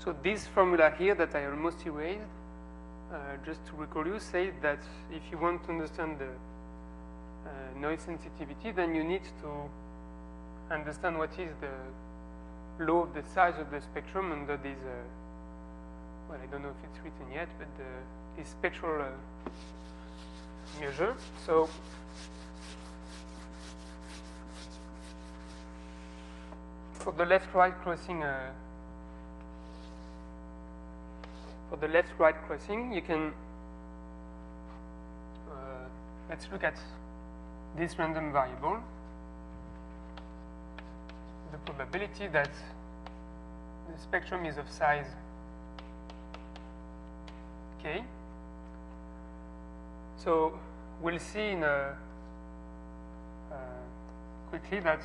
So this formula here that I almost erased, just to recall you, says that if you want to understand the noise sensitivity, then you need to understand what is the law of the size of the spectrum under this, well, I don't know if it's written yet, but this spectral measure. So for the left-right crossing, you can, let's look at this random variable, the probability that the spectrum is of size k. So we'll see in quickly that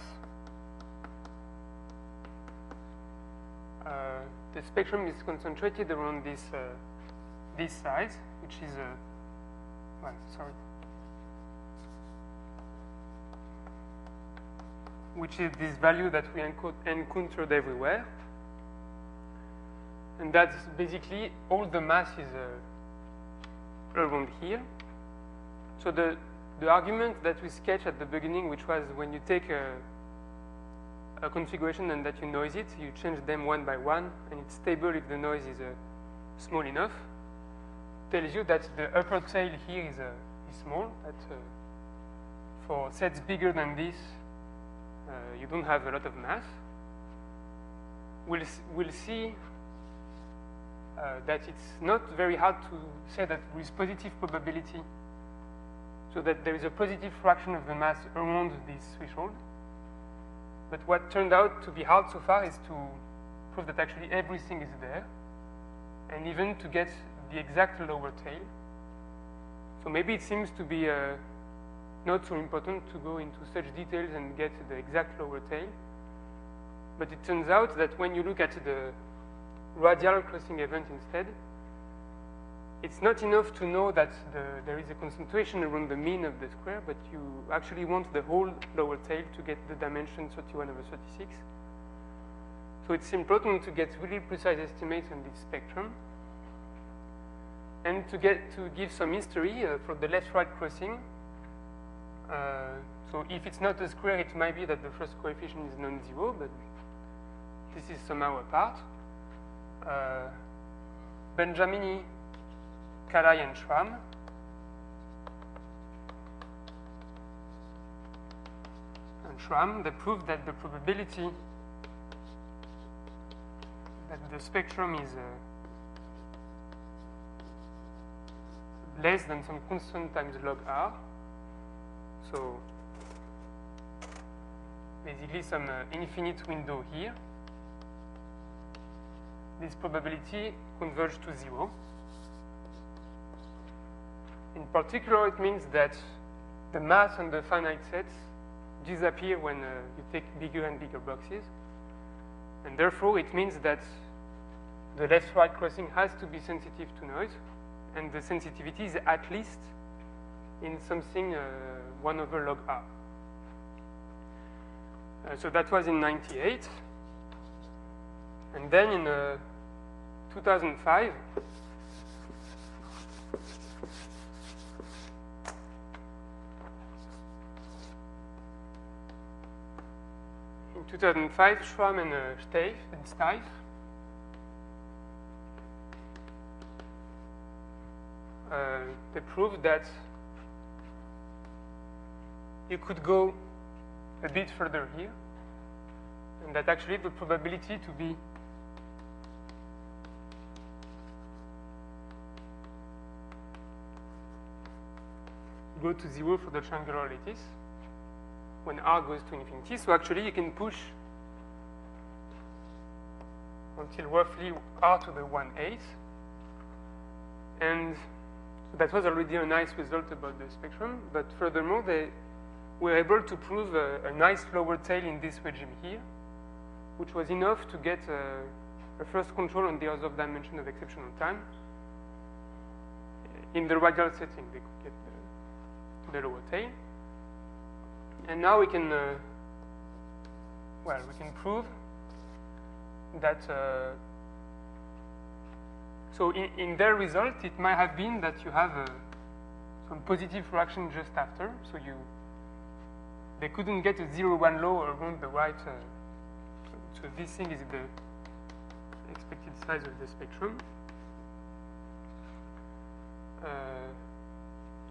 the spectrum is concentrated around this this size, which is well, sorry, which is this value that we encountered everywhere, and that's basically all the mass is around here. So the argument that we sketched at the beginning, which was when you take a configuration and that you noise it, you change them one by one, and it's stable if the noise is small enough, tells you that the upper tail here is small, that for sets bigger than this, you don't have a lot of mass. We'll see that it's not very hard to say that there is positive probability, so that there is a positive fraction of the mass around this threshold. But what turned out to be hard so far is to prove that actually everything is there, and even to get the exact lower tail. So maybe it seems to be not so important to go into such details and get the exact lower tail. But it turns out that when you look at the radial crossing event instead, it's not enough to know that there is a concentration around the mean of the square, but you actually want the whole lower tail to get the dimension 31/36. So it's important to get really precise estimates on this spectrum. And to give some history for the left-right crossing. So if it's not a square, it might be that the first coefficient is non-zero, but this is somehow apart. Benjamini, Kalai, and Schramm they proved that the probability that the spectrum is less than some constant times log r. So basically some infinite window here. This probability converges to 0. In particular, it means that the mass on the finite sets disappear when you take bigger and bigger boxes. And therefore, it means that the left-right crossing has to be sensitive to noise. And the sensitivity is at least in something 1/log r. So that was in 98. And then in 2005, Schramm and Steiff they proved that you could go a bit further here, and that actually the probability to be go to 0 for the triangular lattice when r goes to infinity. So actually you can push until roughly r to the 1/8. And so that was already a nice result about the spectrum. But furthermore, they were able to prove a nice lower tail in this regime here, which was enough to get a first control on the other dimension of exceptional time. In the radial setting, they could get the lower tail. And now we can, we can prove that So in their result, it might have been that you have some positive fraction just after. So they couldn't get a 0, 1 law around the right. So this thing is the expected size of the spectrum.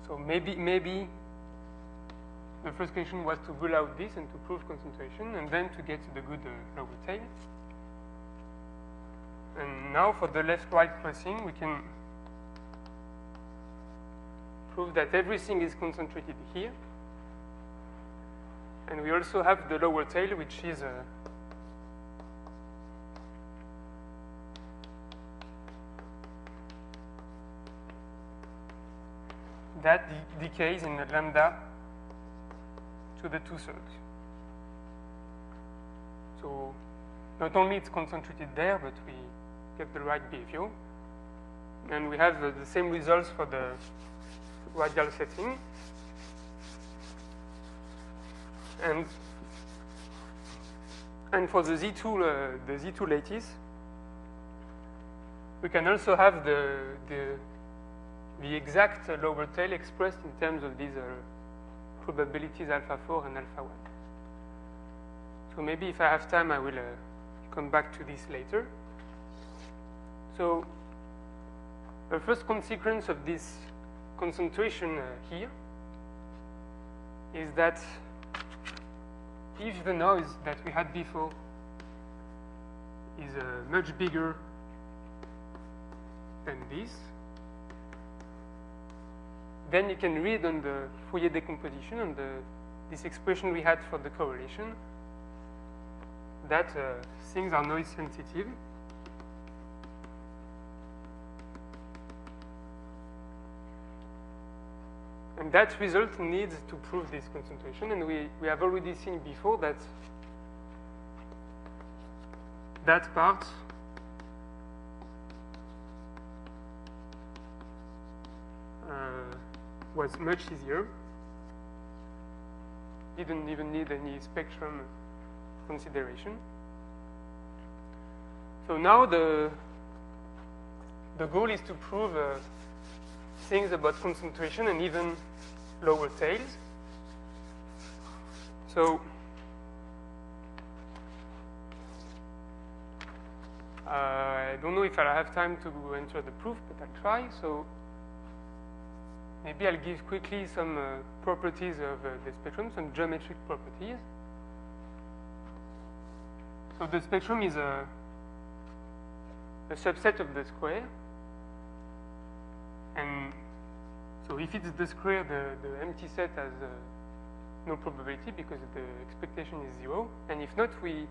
So maybe the first condition was to rule out this and to prove concentration, and then to get to the good lower tail. And now for the left-right crossing, we can prove that everything is concentrated here. And we also have the lower tail, which is that decays in the lambda to the 2/3. So not only it's concentrated there, but we get the right behavior. And we have the same results for the radial setting. And for the Z2 lattice, we can also have the exact lower tail expressed in terms of these probabilities alpha 4 and alpha 1. So maybe if I have time, I will come back to this later. So the first consequence of this concentration here is that if the noise that we had before is much bigger than this, then you can read on the Fourier decomposition, on this expression we had for the correlation, that things are noise sensitive. And that result needs to prove this concentration, and we have already seen before that that part was much easier. Didn't even need any spectrum consideration. So now the goal is to prove things about concentration and even lower tails. So I don't know if I'll have time to enter the proof, but I'll try. So maybe I'll give quickly some properties of the spectrum, some geometric properties. So the spectrum is a subset of the square. And so if it's the square, the empty set has no probability because the expectation is 0. And if not, we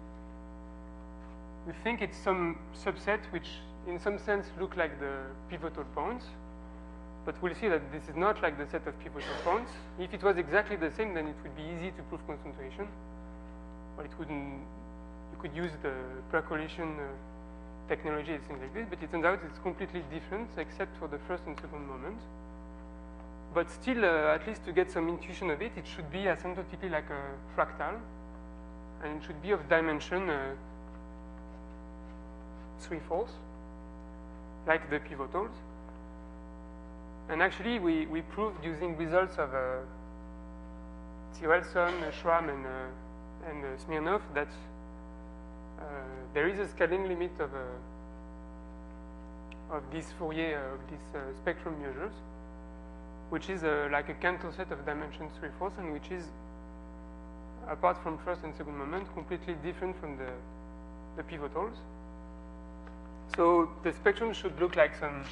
think it's some subset which in some sense look like the pivotal points. But we'll see that this is not like the set of pivotal points. If it was exactly the same, then it would be easy to prove concentration. But it wouldn't, you could use the percolation technology and things like this, but it turns out it's completely different except for the first and second moment. But still, at least to get some intuition of it, it should be asymptotically like a fractal, and it should be of dimension 3/4, like the pivotals. And actually, we proved using results of Tyrrelson, Schramm, and Smirnov that there is a scaling limit of this Fourier, of these spectrum measures, which is like a Cantor set of dimensions 3/4, and which is, apart from first and second moment, completely different from the pivotals. So the spectrum should look like some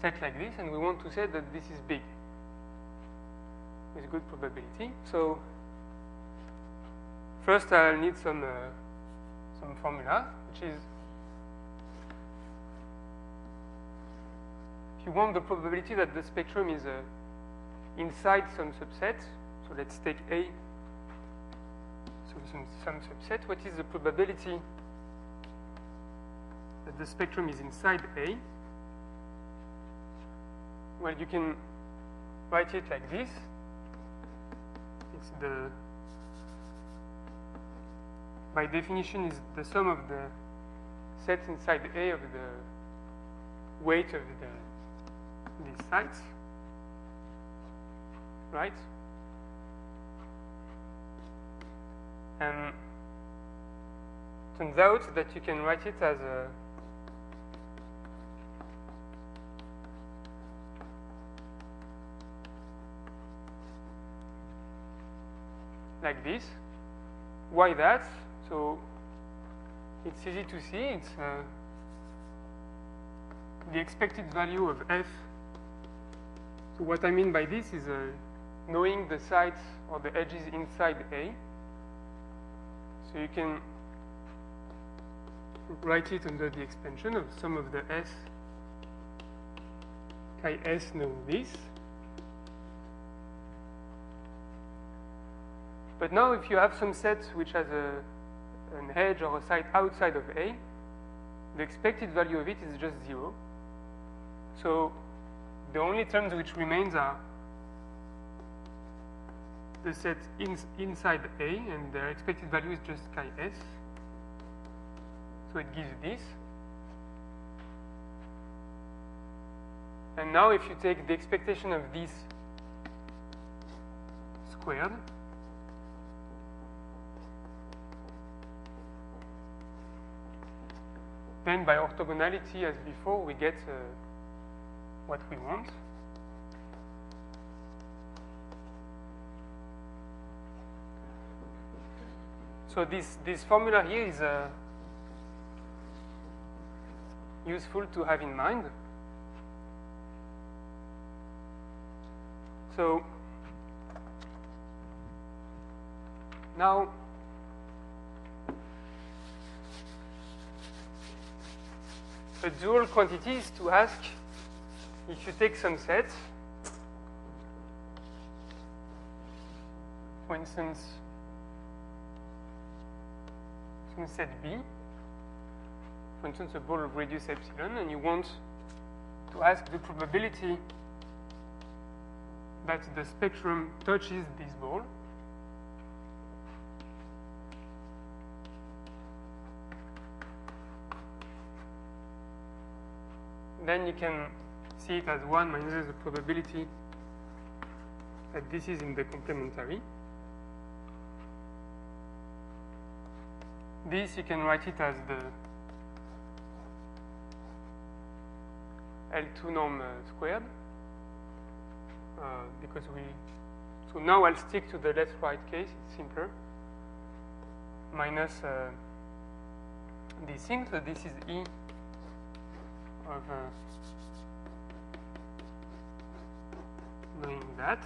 set like this, and we want to say that this is big with good probability. So first I'll need some formula, which is, if you want the probability that the spectrum is inside some subset, so let's take A, so some subset, what is the probability that the spectrum is inside A? Well, you can write it like this. It's by definition, is the sum of the set inside A of the weight of these sites, right? And turns out that you can write it as a like this. Why that? So it's easy to see. It's the expected value of f. So what I mean by this is knowing the sides or the edges inside A. So you can write it under the expansion of sum of the s chi s knowing this. But now if you have some set which has an edge or a side outside of A, the expected value of it is just 0. So the only terms which remains are the set inside A, and their expected value is just chi s. So it gives this. And now if you take the expectation of this squared, then by orthogonality, as before, we get what we want. So this formula here is useful to have in mind. So now a dual quantity is to ask if you take some set, for instance, some set B, for instance, a ball of radius epsilon, and you want to ask the probability that the spectrum touches this ball. Then you can see it as 1 minus the probability that this is in the complementary. This you can write it as the L2 norm squared, because so now I'll stick to the left-right case, it's simpler, minus this thing, so this is E of knowing that.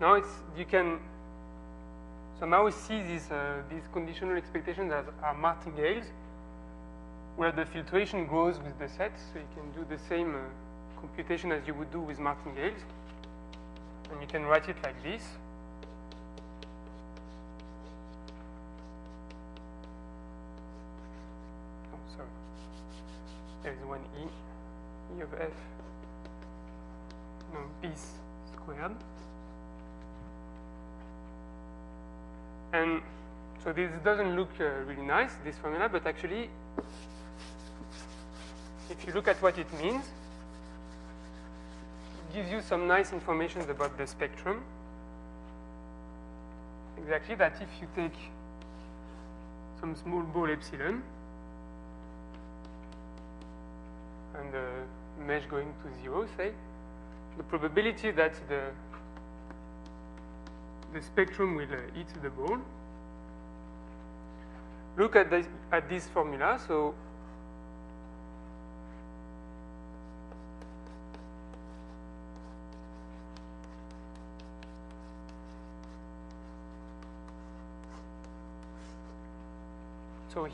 Now you can somehow see these conditional expectations as are martingales, where the filtration grows with the set, so you can do the same computation as you would do with martingales, and you can write it like this. There is one E of f, no, B squared. And so this doesn't look really nice, this formula, but actually, if you look at what it means, it gives you some nice information about the spectrum. Exactly that if you take some small ball epsilon, and the mesh going to 0, say, the probability that the spectrum will hit the ball. Look at this formula. So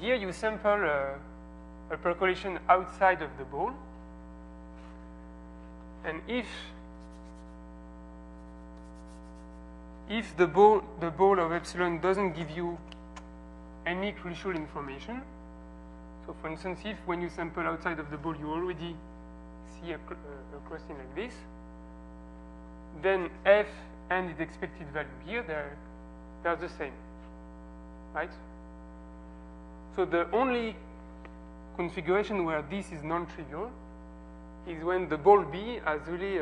here you sample a percolation outside of the ball, and if the ball of epsilon doesn't give you any crucial information, so for instance, if when you sample outside of the ball you already see a crossing like this, then f and its expected value here, they're the same. right? So the only configuration where this is non-trivial is when the ball B has really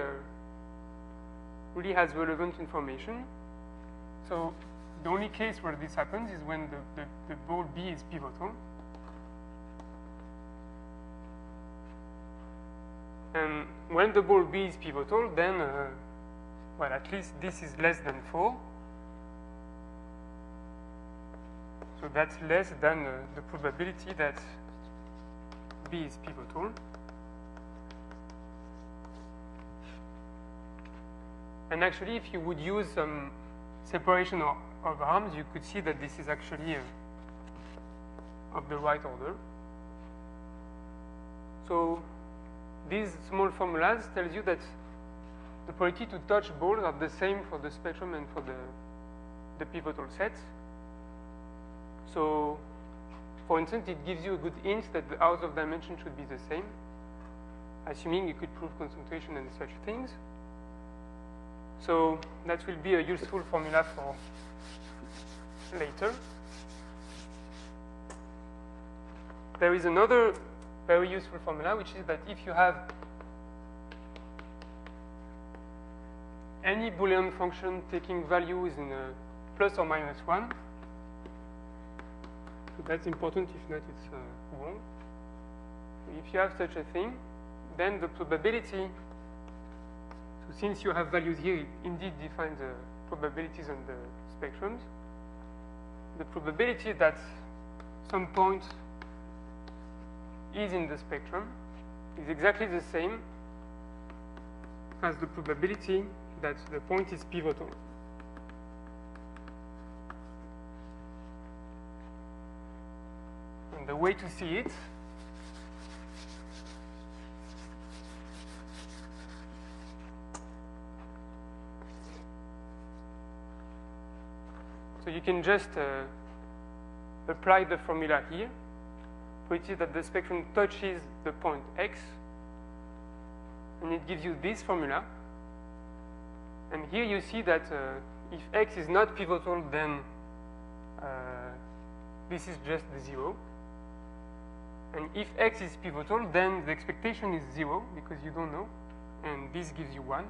has relevant information. So the only case where this happens is when the ball B is pivotal. And when the ball B is pivotal, then, well, at least this is less than 4. So that's less than the probability that B is pivotal. And actually, if you would use some separation of arms, you could see that this is actually of the right order. So these small formulas tells you that the probability to touch balls are the same for the spectrum and for the pivotal sets. So, for instance, it gives you a good hint that the hours of dimension should be the same, assuming you could prove concentration and such things. So that will be a useful formula for later. There is another very useful formula, which is that if you have any Boolean function taking values in a plus or minus 1, so that's important, if not it's wrong. If you have such a thing, then the probability, so since you have values here, it indeed defines the probabilities on the spectrums. The probability that some point is in the spectrum is exactly the same as the probability that the point is pivotal. And the way to see it so you can just apply the formula here, which is that the spectrum touches the point X, and it gives you this formula. And here you see that if X is not pivotal, then this is just the 0. And if X is pivotal, then the expectation is 0, because you don't know, and this gives you 1.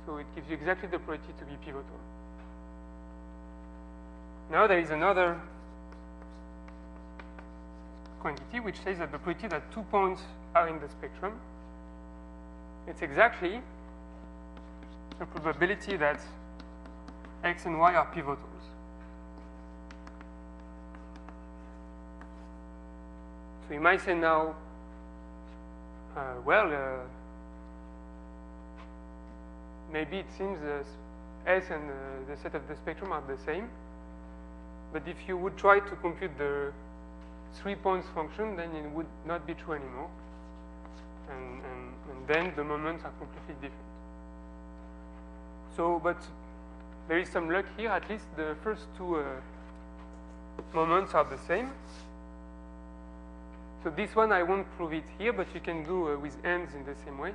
So it gives you exactly the probability to be pivotal. Now there is another quantity which says that the probability that 2 points are in the spectrum, it's exactly the probability that X and Y are pivotals. So you might say now, maybe it seems S and the set of the spectrum are the same. But if you would try to compute the 3 points function, then it would not be true anymore. And then the moments are completely different. So, but there is some luck here. At least the first 2 moments are the same. So this one, I won't prove it here, but you can do with ends in the same way.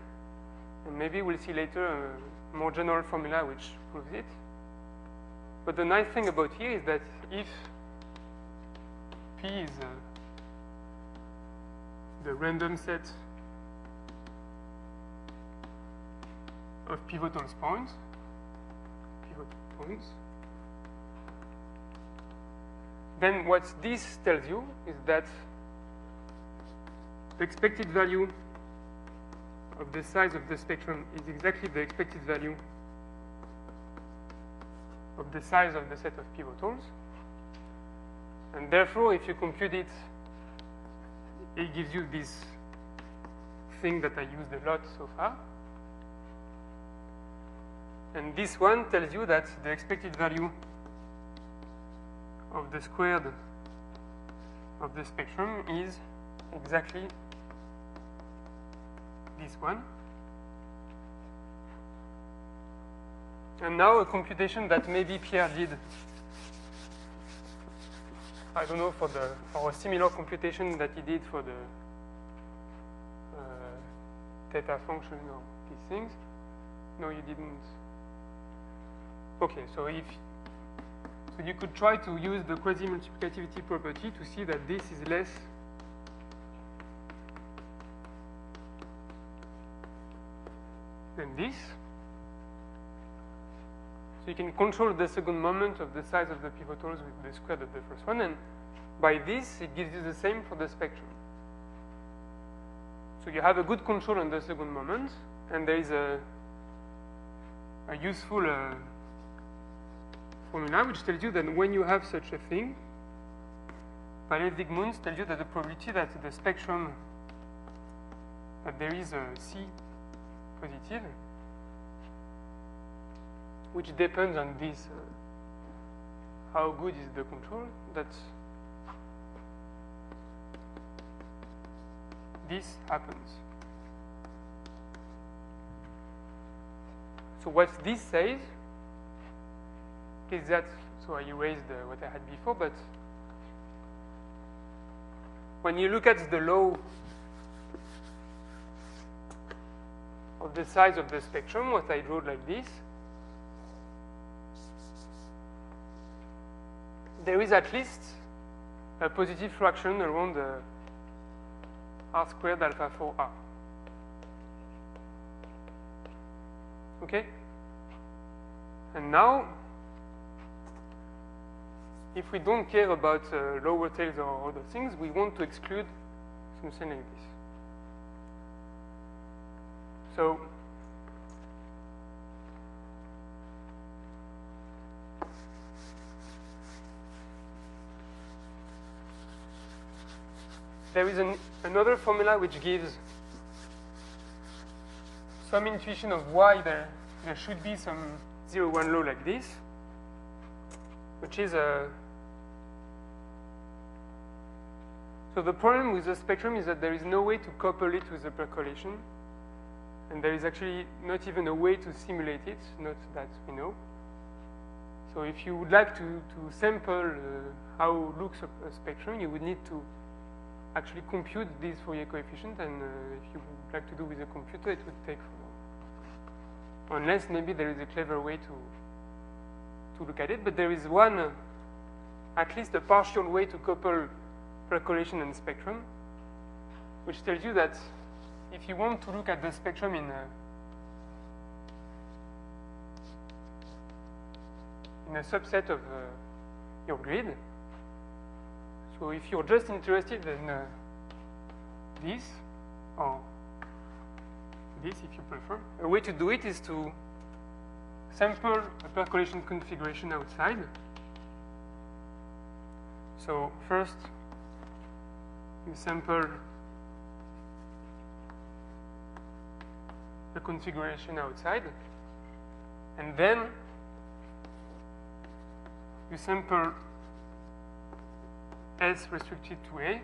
And maybe we'll see later a more general formula which proves it. But the nice thing about here is that if P is the random set of pivotal points, then what this tells you is that the expected value of the size of the spectrum is exactly the expected value of the size of the set of pivotals. And therefore, if you compute it, it gives you this thing that I used a lot so far. And this one tells you that the expected value of the squared of the spectrum is exactly this one. And now a computation that maybe Pierre did, I don't know, for a similar computation that he did for the theta function or these things. No, you didn't. Okay, so So you could try to use the quasi-multiplicativity property to see that this is less than this. So you can control the second moment of the size of the pivotals with the square of the first one, and by this, it gives you the same for the spectrum. So you have a good control on the second moment, and there is a useful formula which tells you that when you have such a thing, Paley-Wigmunds tells you that the probability that the spectrum, that there is a C positive, which depends on this, how good is the control, that this happens. So what this says is that, so I erased what I had before, but when you look at the law of the size of the spectrum, what I drew like this, there is at least a positive fraction around r squared alpha 4r. Okay? And now, if we don't care about lower tails or other things, we want to exclude something like this. So, there is another formula which gives some intuition of why there should be some 0-1 law like this, which is so the problem with the spectrum is that there is no way to couple it with the percolation, and there is actually not even a way to simulate it, not that we know. So if you would like to sample how looks a spectrum, you would need to actually compute this Fourier coefficient, and if you would like to do with a computer, it would take for long. Unless maybe there is a clever way to look at it, but there is one, at least a partial way to couple percolation and spectrum, which tells you that if you want to look at the spectrum in a subset of your grid, so if you're just interested in this, or this if you prefer, a way to do it is to sample a percolation configuration outside. So first, you sample the configuration outside, and then you sample S restricted to A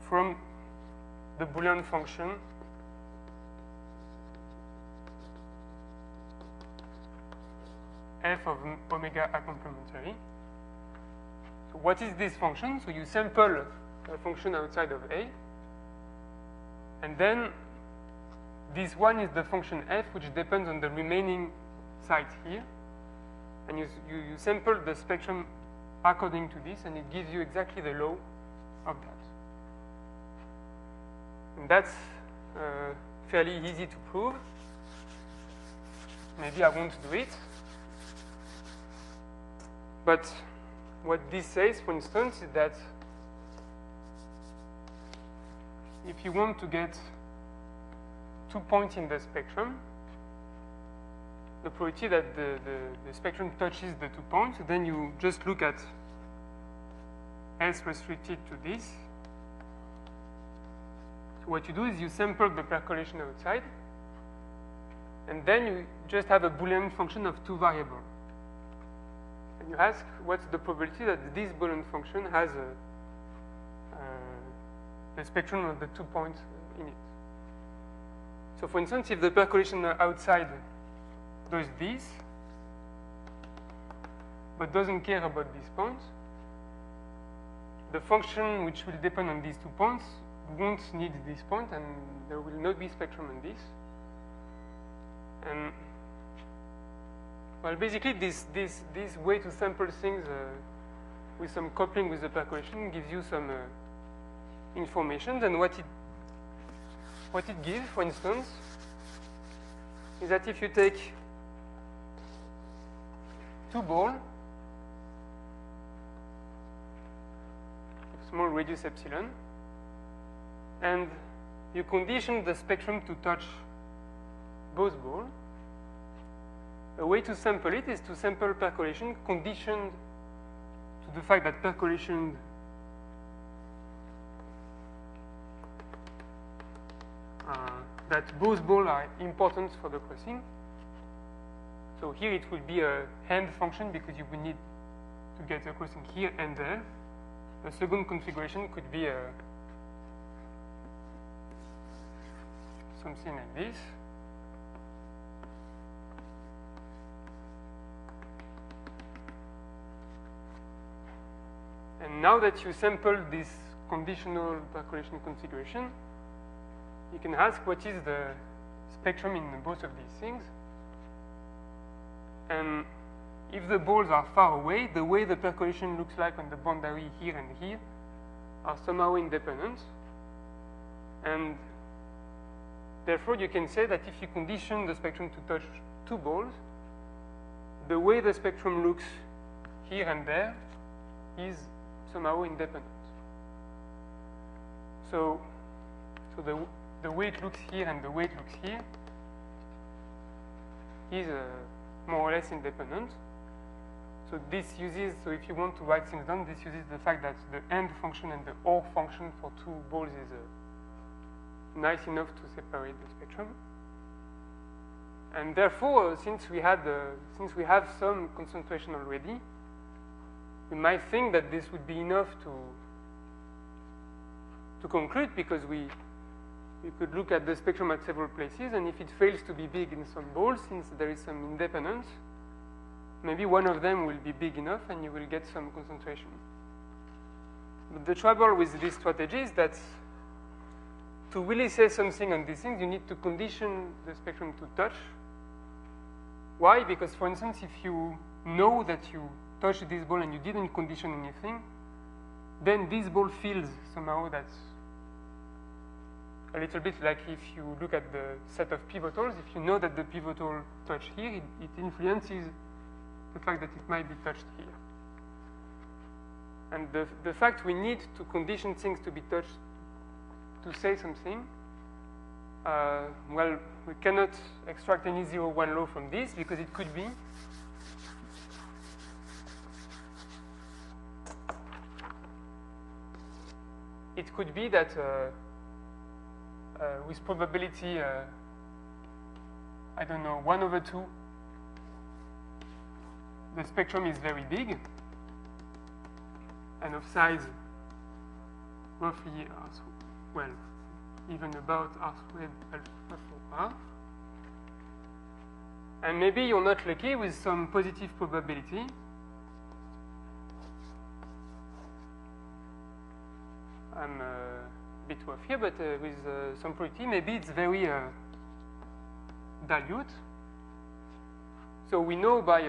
from the Boolean function f of omega A complementary. So what is this function? So you sample a function outside of A, and then this one is the function f, which depends on the remaining sites here, and you sample the spectrum according to this, and it gives you exactly the law of that. And that's fairly easy to prove. Maybe I won't do it. But what this says, for instance, is that if you want to get 2 points in the spectrum, the probability that the spectrum touches the 2 points, then you just look at S restricted to this. So what you do is you sample the percolation outside, and then you just have a Boolean function of 2 variables. And you ask what's the probability that this Boolean function has the spectrum of the 2 points in it. So for instance, if the percolation outside does this, but doesn't care about these points, the function which will depend on these 2 points won't need this point, and there will not be spectrum on this. And well, basically, this way to sample things with some coupling with the percolation gives you some information. And what it gives, for instance, is that if you take two balls, small radius epsilon, and you condition the spectrum to touch both balls, a way to sample it is to sample percolation conditioned to the fact that percolation that both balls are important for the crossing. So here it will be a hand function because you will need to get the crossing here and there. The second configuration could be something like this. And now that you sample this conditional percolation configuration, you can ask what is the spectrum in both of these things. And if the balls are far away, the way the percolation looks like on the boundary here and here are somehow independent. And therefore, you can say that if you condition the spectrum to touch two balls, the way the spectrum looks here and there is somehow independent. So the way it looks here and the way it looks here is more or less independent. So this uses, so if you want to write things down, this uses the fact that the end function and the or function for two balls is nice enough to separate the spectrum. And therefore, since we have some concentration already, we might think that this would be enough to conclude, because we could look at the spectrum at several places, and if it fails to be big in some balls, since there is some independence, maybe one of them will be big enough and you will get some concentration. But the trouble with this strategy is that to really say something on these things, you need to condition the spectrum to touch. Why? Because, for instance, if you know that you touched this ball and you didn't condition anything, then this ball feels somehow that's a little bit like if you look at the set of pivotals. If you know that the pivotal touch here, it influences the fact that it might be touched here. And the fact we need to condition things to be touched to say something, well, we cannot extract any 0-1 law from this, because it could be that with probability, I don't know, 1/2, the spectrum is very big and of size roughly R, well, even about R² alpha 4R. And maybe you're not lucky with some positive probability. I'm a bit off here, but with some probability, maybe it's very dilute. So we know by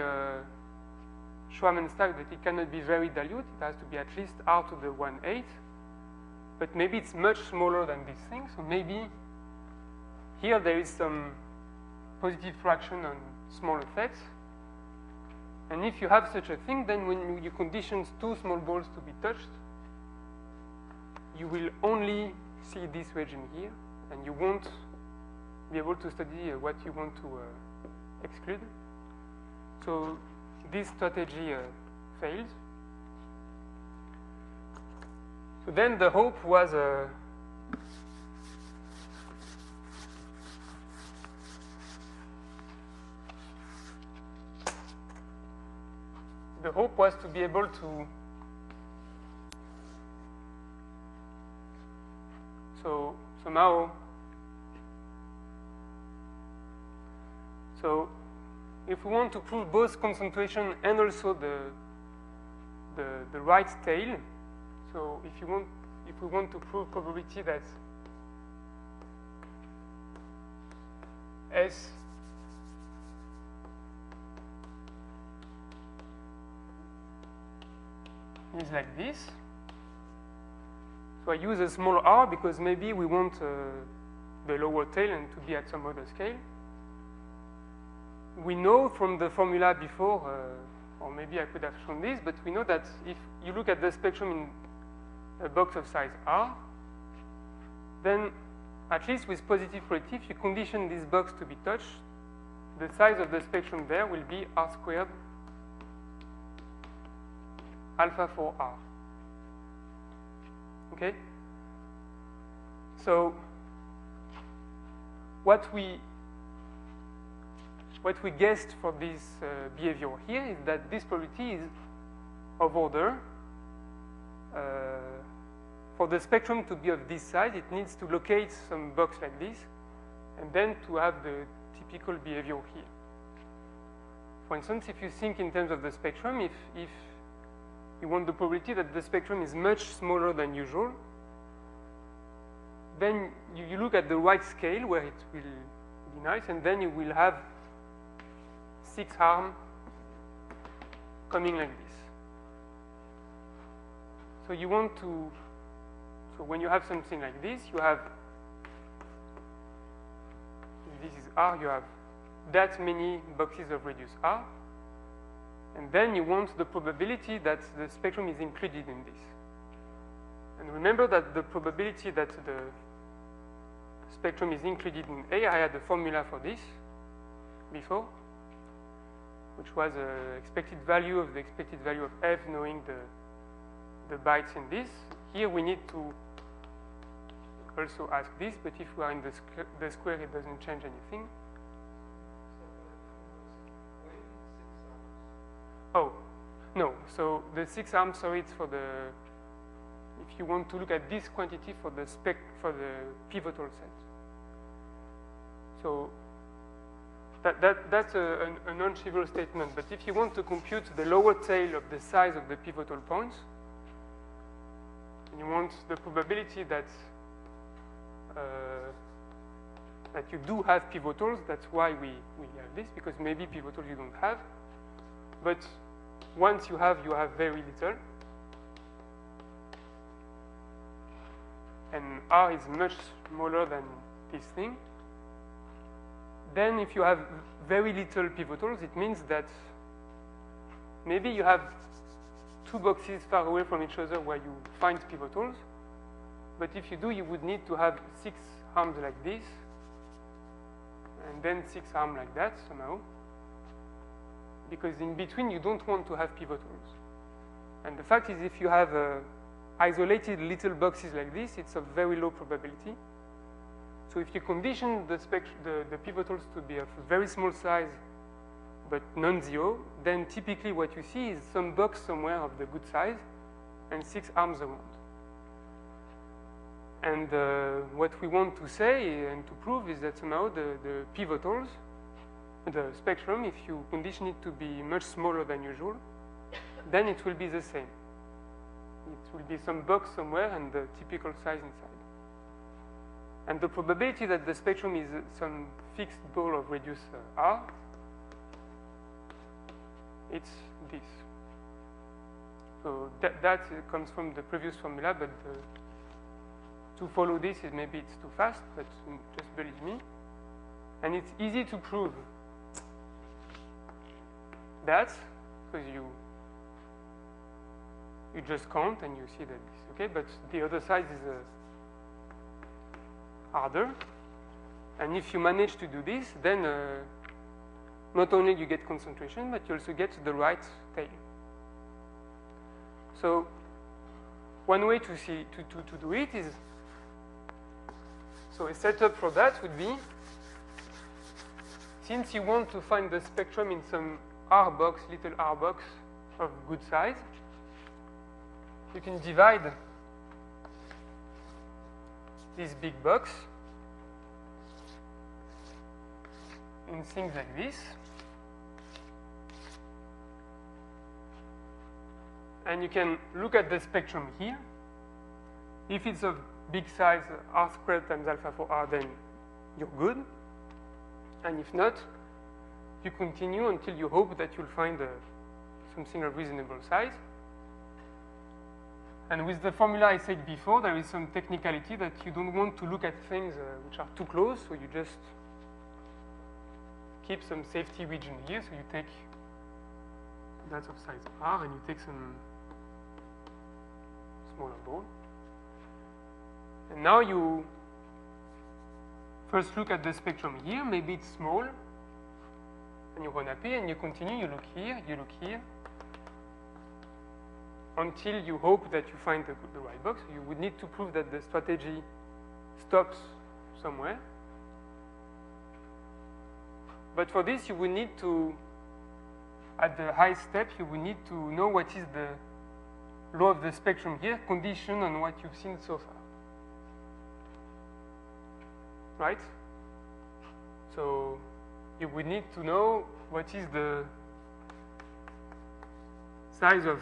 Schwamm and Stack that it cannot be very dilute. It has to be at least R to the 1/8. But maybe it's much smaller than this thing. So maybe here there is some positive fraction on small effects. And if you have such a thing, then when you condition two small balls to be touched, you will only see this region here, and you won't be able to study what you want to exclude. So this strategy fails. So then the hope was to be able to somehow. So if we want to prove both concentration and also the right tail, so if if we want to prove probability that S is like this. So I use a small r because maybe we want the lower tail and to be at some other scale. We know from the formula before, or maybe I could have shown this, but we know that if you look at the spectrum in a box of size r, then at least with positive relative, you condition this box to be touched, the size of the spectrum there will be r squared alpha for r. Okay? So what we guessed for this behavior here is that this probability is of order. For the spectrum to be of this size, it needs to locate some box like this, and then to have the typical behavior here. For instance, if you think in terms of the spectrum, if you want the probability that the spectrum is much smaller than usual, then you look at the right scale where it will be nice, and then you will have 6 arms coming like this. So you want to, so when you have something like this, you have, if this is R, you have that many boxes of radius R, and then you want the probability that the spectrum is included in this. And remember that the probability that the spectrum is included in A, I had a formula for this before, which was expected value of the expected value of F knowing the bytes in this. Here we need to also ask this, but if we are in the square, it doesn't change anything. Oh, no. So the 6 arms, sorry, it's for the, if you want to look at this quantity for the pivotal set. So that's a non-trivial statement. But if you want to compute the lower tail of the size of the pivotal points, and you want the probability that that you do have pivotals, that's why we have this, because maybe pivotals you don't have. But once you have very little. And R is much smaller than this thing. Then if you have very little pivotals, it means that maybe you have 2 boxes far away from each other where you find pivotals. But if you do, you would need to have 6 arms like this, and then 6 arms like that somehow. Because in between, you don't want to have pivotals. And the fact is, if you have isolated little boxes like this, it's of very low probability. So if you condition the pivotals to be of very small size, but non-zero, then typically what you see is some box somewhere of the good size and 6 arms around. And what we want to say and to prove is that somehow the pivotals, the spectrum, if you condition it to be much smaller than usual, then it will be the same. It will be some box somewhere and the typical size inside. And the probability that the spectrum is some fixed ball of radius R, it's this. So that comes from the previous formula, but to follow this, maybe it's too fast, but just believe me. And it's easy to prove that, because you just count and you see that this is okay, but the other side is harder. And if you manage to do this, then not only you get concentration, but you also get the right tail. So one way to do it is, so a setup for that would be, since you want to find the spectrum in some R box, little R box of good size, you can divide this big box in things like this. And you can look at the spectrum here If it's of big size, r squared times alpha for r, then you're good. And if not, you continue until you hope that you'll find something of reasonable size. And with the formula I said before, there is some technicality that you don't want to look at things which are too close, so you just keep some safety region here. So you take that of size r, and you take some smaller ball. And now you first look at the spectrum here. Maybe it's small, and you're unhappy, and you continue. You look here, until you hope that you find the right box. You would need to prove that the strategy stops somewhere. But for this, you would need to, at the high step, you would need to know what is the law of the spectrum here, conditioned on what you've seen so far. Right? So you would need to know what is the size of,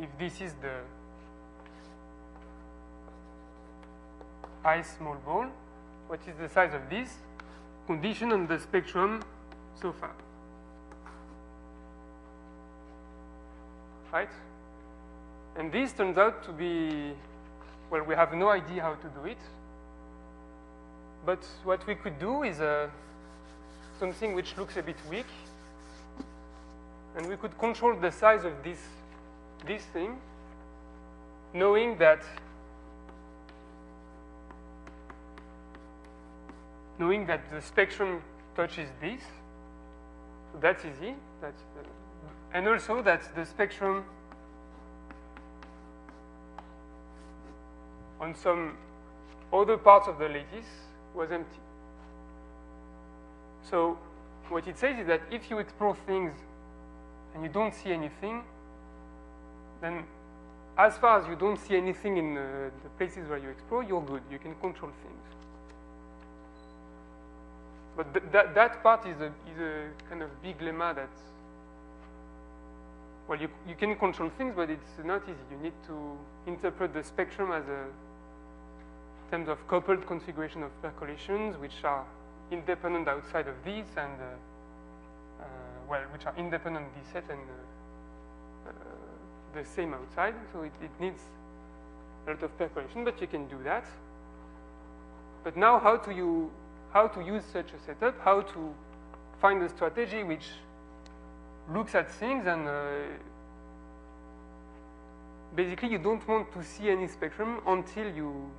if this is the I small ball, what is the size of this condition on the spectrum so far? Right? And this turns out to be, well, we have no idea how to do it. But what we could do is something which looks a bit weak. And we could control the size of this thing, knowing that the spectrum touches this. So that's easy. And also that the spectrum on some other parts of the lattice was empty. So what it says is that if you explore things and you don't see anything, then as far as you don't see anything in the places where you explore, you're good. You can control things. But that part is a kind of big lemma that, well, you can control things, but it's not easy. You need to interpret the spectrum as in terms of coupled configuration of percolations, which are independent outside of these, and well, which are independent of this set and the same outside. So it needs a lot of percolation, but you can do that. But now, how to use such a setup? How to find a strategy which looks at things and basically you don't want to see any spectrum until you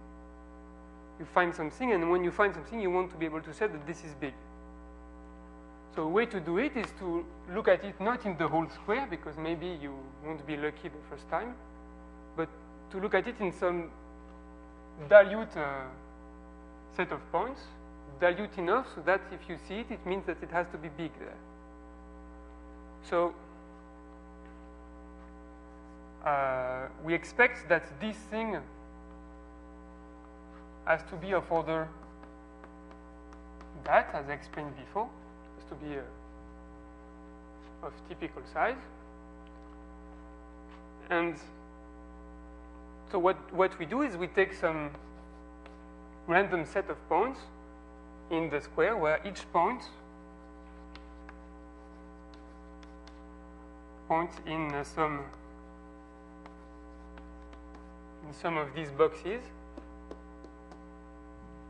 find something, and when you find something, you want to be able to say that this is big. So a way to do it is to look at it not in the whole square, because maybe you won't be lucky the first time, but to look at it in some dilute set of points, dilute enough so that if you see it, it means that it has to be big there. So we expect that this thing has to be of order that, as I explained before, has to be of typical size. And so what we do is we take some random set of points in the square where each point in some of these boxes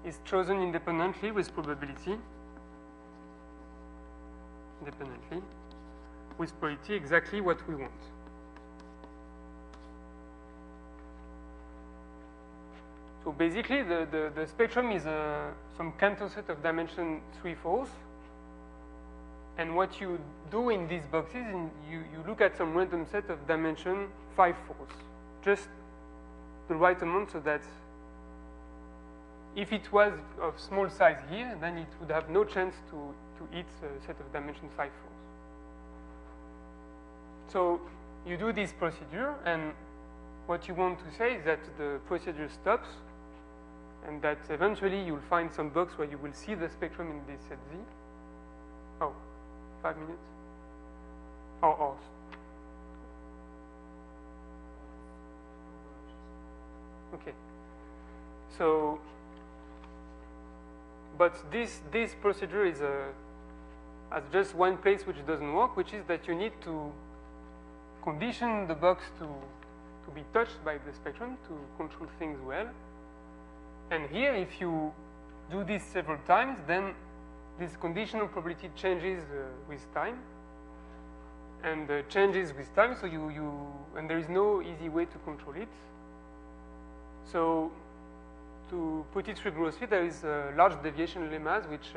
is chosen independently with probability, exactly what we want. So basically, the spectrum is some Cantor set of dimension 3/4. And what you do in these boxes, you look at some random set of dimension 5/4. Just the right amount so that if it was of small size here, then it would have no chance to eat a set of dimension 5/4. So you do this procedure, and what you want to say is that the procedure stops, and that eventually you'll find some box where you will see the spectrum in this set Z. Oh, 5 minutes? Okay. So, but this procedure is has just one place which doesn't work, which is that you need to condition the box to be touched by the spectrum to control things well. And here, if you do this several times, then this conditional probability changes with time, and changes with time. So and there is no easy way to control it. So to put it rigorously, there is large deviation lemmas which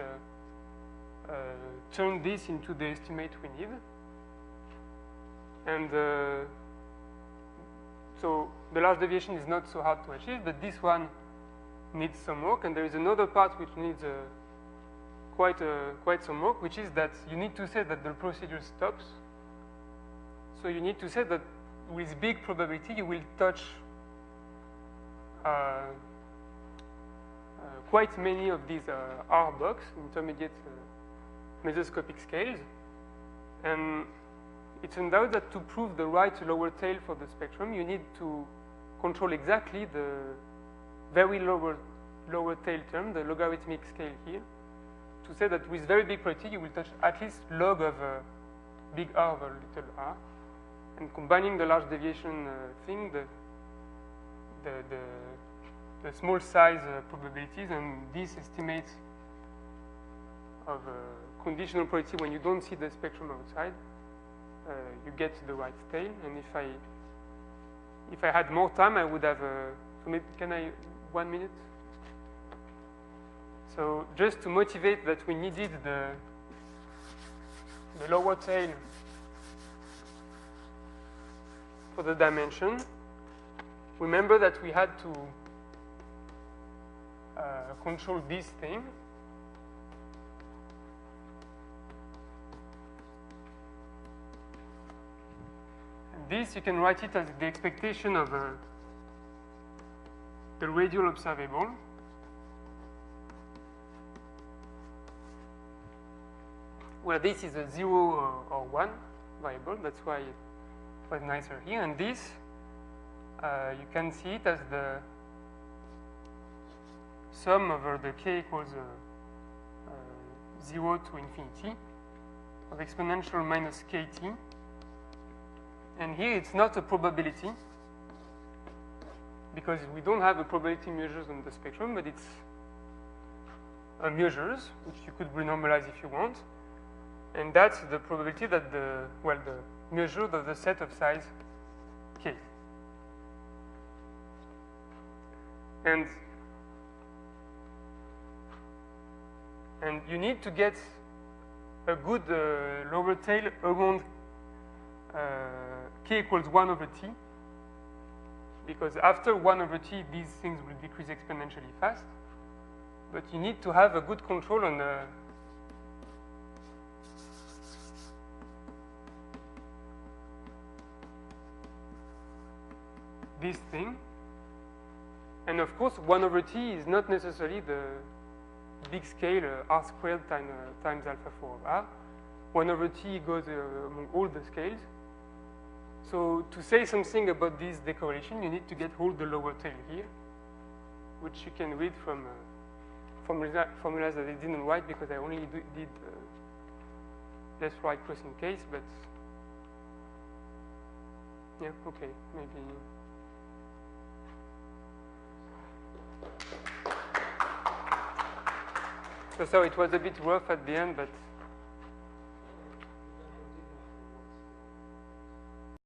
turn this into the estimate we need. And so the large deviation is not so hard to achieve, but this one needs some work. And there is another part which needs quite some work, which is that you need to say that the procedure stops. So you need to say that with big probability you will touch quite many of these R box, intermediate mesoscopic scales. And it turned out that to prove the right lower tail for the spectrum, you need to control exactly the very lower tail term, the logarithmic scale here, to say that with very big probability you will touch at least log of big R over little r. And combining the large deviation thing, the small size probabilities, and this estimate of conditional probability when you don't see the spectrum outside, you get the right tail. And if I had more time, I would have. So maybe can I 1 minute? So just to motivate that we needed the lower tail for the dimension, remember that we had to control this thing. And this, you can write it as the expectation of the radial observable. Where this is a 0 or 1 variable, that's why it was nicer here. And this, you can see it as the sum over the k equals 0 to infinity of exponential minus kt. And here it's not a probability, because we don't have a probability measures on the spectrum, but it's measures, which you could renormalize if you want. And that's the probability that the measure of the set of size k. And you need to get a good lower tail around k equals 1 over t, because after 1 over t, these things will decrease exponentially fast. But you need to have a good control on this thing. And of course, 1 over t is not necessarily the big scale r squared times alpha 4 of r. 1 over t goes among all the scales. So to say something about this decorrelation, you need to get all the lower tail here, which you can read from formulas that I didn't write because I only did left right crossing case, but yeah, okay, maybe. So sorry, it was a bit rough at the end, but